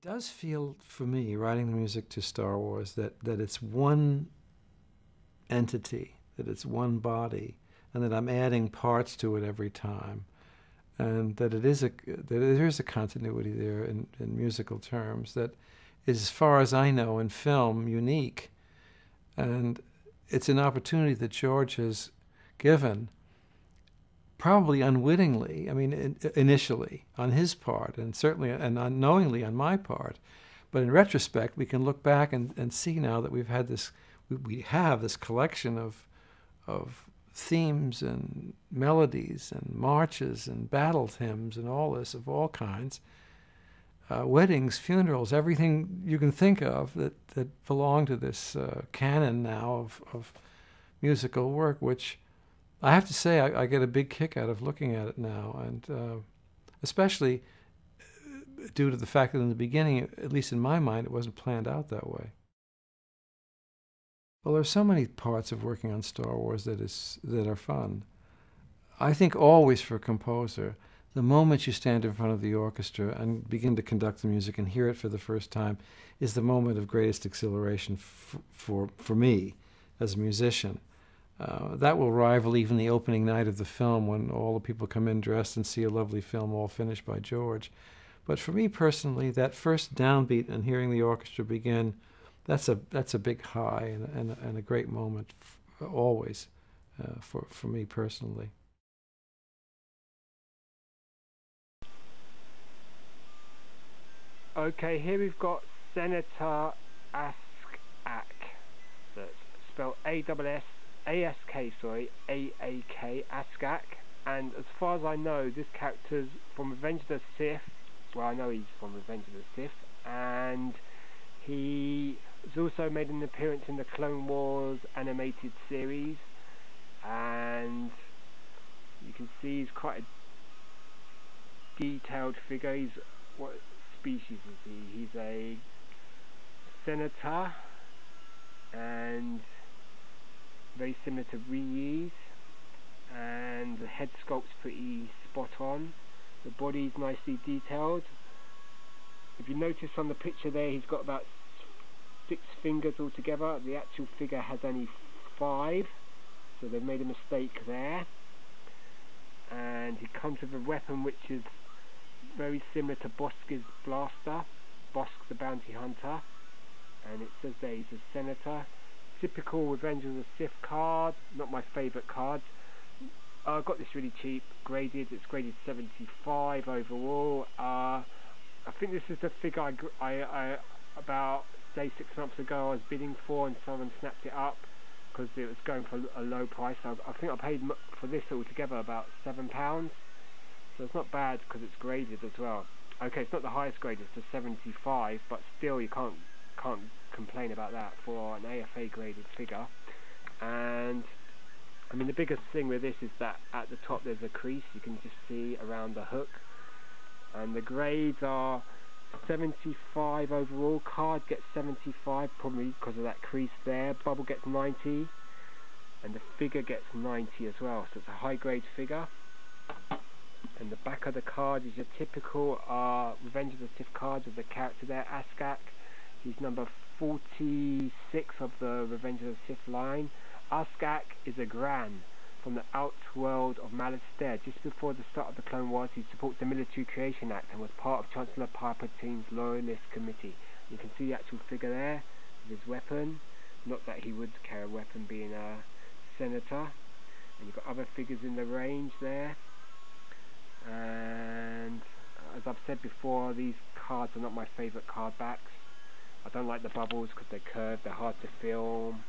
does feel, for me, writing the music to Star Wars, that it's one entity, that it's one body, and that I'm adding parts to it every time, and that there is a continuity there in musical terms that is, as far as I know, in film, unique. And it's an opportunity that George has given, probably unwittingly, I mean, initially, on his part, and certainly and unknowingly on my part. But in retrospect, we can look back and see now that we've had this, we have this collection of themes and melodies and marches and battle hymns and all this of all kinds, weddings, funerals, everything you can think of that belong to this canon now of musical work, which I have to say I get a big kick out of looking at it now, and especially due to the fact that in the beginning, at least in my mind, it wasn't planned out that way. Well, there are so many parts of working on Star Wars that are fun. I think always for a composer, the moment you stand in front of the orchestra and begin to conduct the music and hear it for the first time is the moment of greatest exhilaration for me as a musician. That will rival even the opening night of the film when all the people come in dressed and see a lovely film all finished by George. But for me personally, that first downbeat and hearing the orchestra begin, that's a big high and a great moment always for me personally. Okay, here we've got Senator Aak. That's spelled A-S-S-A-S-K, sorry, A-A-K, Aak. And as far as I know, this character's from Revenge of the Sith. Well, I know he's from Revenge of the Sith, and he has also made an appearance in the Clone Wars animated series, and you can see he's quite a detailed figure. He's, what species is he? He's a senator, and very similar to Ryu's, and the head sculpt's pretty spot on. The body's nicely detailed. If you notice on the picture there, he's got about 6 fingers altogether. The actual figure has only 5, so they've made a mistake there. And he comes with a weapon which is very similar to Bossk's blaster, Bosk the bounty hunter, and it says there he's a senator. Typical Revenge of the Sith card, not my favourite cards. I got this really cheap, graded. It's graded 75 overall. I think this is the figure I about say 6 months ago I was bidding for, and someone snapped it up because it was going for a low price. I think I paid for this altogether about £7, so it's not bad because it's graded as well. Okay, it's not the highest grade, it's a 75, but still you can't complain about that for an AFA graded figure. And I mean, the biggest thing with this is that at the top there's a crease you can just see around the hook, and the grades are 75 overall. Card gets 75 probably because of that crease there. Bubble gets 90, and the figure gets 90 as well, so it's a high grade figure. And the back of the card is your typical Revenge of the Sith card with the character there, Aak. He's number 46 of the Revenge of the Sith line. Aak is a Gran from the Outworld of Malastare. Just before the start of the Clone Wars, he supports the Military Creation Act and was part of Chancellor Palpatine's Loyalist Committee. You can see the actual figure there with his weapon. Not that he would carry a weapon being a senator. And you've got other figures in the range there. And as I've said before, these cards are not my favourite card backs. I don't like the bubbles because they're curved, they're hard to film.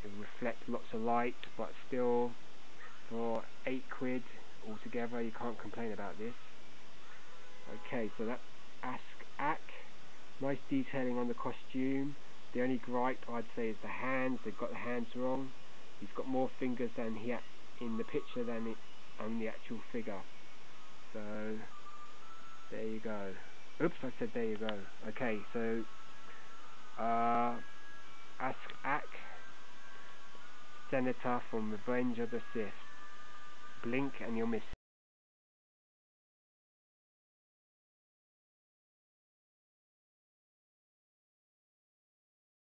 It reflects lots of light, but still, for £8 altogether, you can't complain about this. Okay, so that's Aak. Nice detailing on the costume. The only gripe I'd say is the hands. They've got the hands wrong. He's got more fingers than he had in the picture than on the actual figure. So there you go. Oops, I said there you go. Okay, so Aak, Senator from Revenge of the Sith. Blink and you'll miss it.